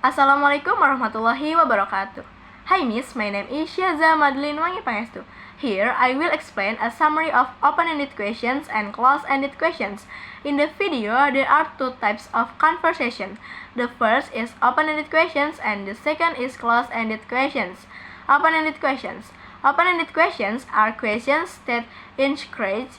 Assalamualaikum warahmatullahi wabarakatuh. Hi Miss, my name is Syaza Madeline Wangi Pangestu. Here, I will explain a summary of open-ended questions and closed-ended questions. In the video, there are two types of conversation. The first is open-ended questions and the second is closed-ended questions. Open-ended questions. Open-ended questions are questions that encourage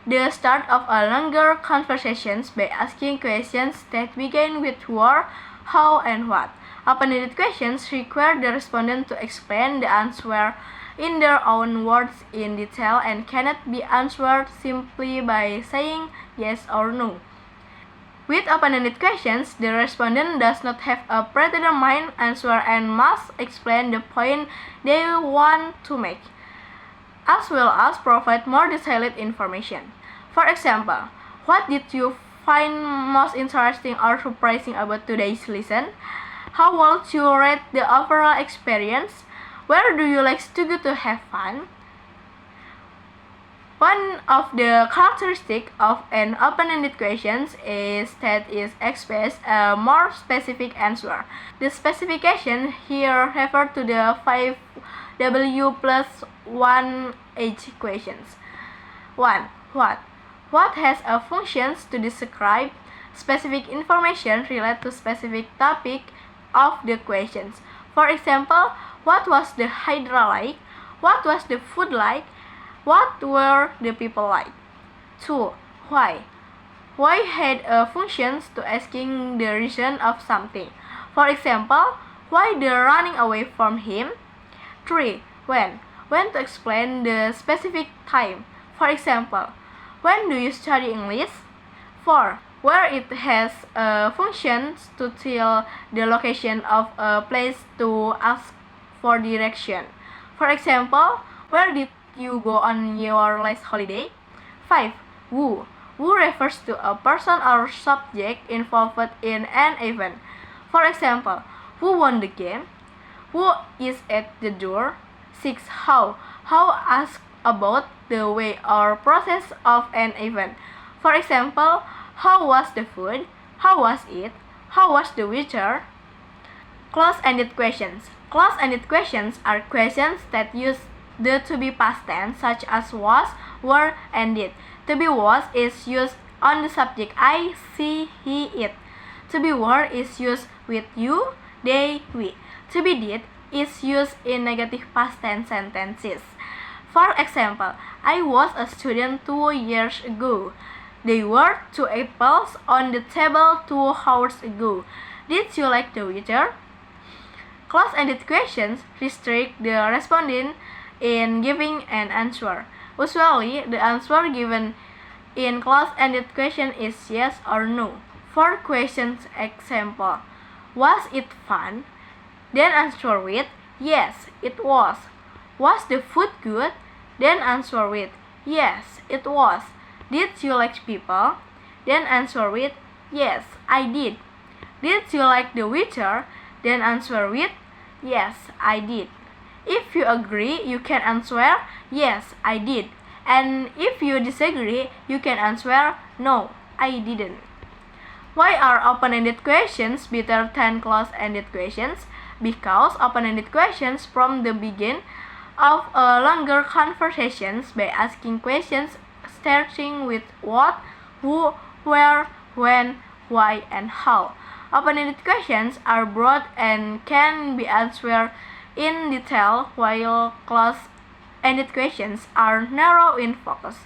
the start of a longer conversations by asking questions that begin with where, how, and what. Open-ended questions require the respondent to explain the answer in their own words in detail and cannot be answered simply by saying yes or no. With open-ended questions, the respondent does not have a predetermined answer and must explain the point they want to make, as well as provide more detailed information. For example, what did you find most interesting or surprising about today's lesson? How would you rate the overall experience? Where do you like to go to have fun? One of the characteristics of an open-ended question is that it expects a more specific answer. The specification here refers to the 5W plus 1H questions. 1. What? What has a functions to describe specific information related to specific topic of the questions. For example, what was the hydra like? What was the food like? What were the people like? 2. Why? Why had a functions to asking the reason of something. For example, why the running away from him? 3. When? When to explain the specific time. For example, when do you study English? 4. Where it has functions to tell the location of a place to ask for direction. For example, where did you go on your last holiday? 5. Who? Who refers to a person or subject involved in an event. For example, who won the game? Who is at the door? 6. How? How asks about the way or process of an event. For example, how was the food? How was it? How was the weather? Close-ended questions. Close-ended questions are questions that use the to be past tense, such as was, were, and did. To be was is used on the subject I, she, he, it. To be were is used with you, they, we. To be did is used in negative past tense sentences. For example, I was a student 2 years ago. There were 2 apples on the table 2 hours ago. Did you like the weather? Close-ended questions restrict the respondent in giving an answer. Usually, the answer given in close-ended question is yes or no. For questions example, was it fun? Then answer with yes, it was. Was the food good? Then answer with yes, it was. Did you like people? Then answer with yes, I did. Did you like the weather? Then answer with yes, I did. If you agree, you can answer yes, I did. And if you disagree, you can answer no, I didn't. Why are open-ended questions better than closed-ended questions? Because open-ended questions from the beginning of a longer conversations by asking questions starting with what, who, where, when, why, and how. Open-ended questions are broad and can be answered in detail, while closed-ended questions are narrow in focus.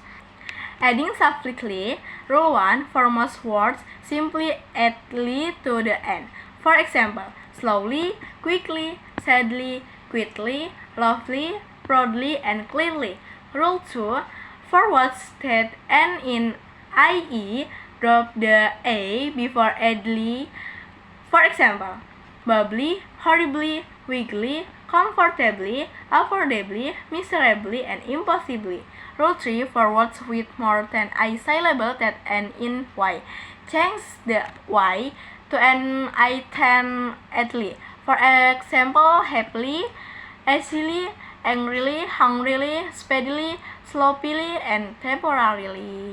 Adding subtly, rule 1 for most words simply add "ly" to the end. For example, slowly, quickly, sadly, quickly, lovely, proudly, and clearly. Rule 2 for words that end in ie, drop the a before "ly". For example, bubbly, horribly, wiggly, comfortably, affordably, miserably, and impossibly. Rule 3 for words with more than a syllable that end in y. Change the y to an I-10-atly. For example, happily, easily, angrily, hungrily, speedily, sloppily, and temporarily.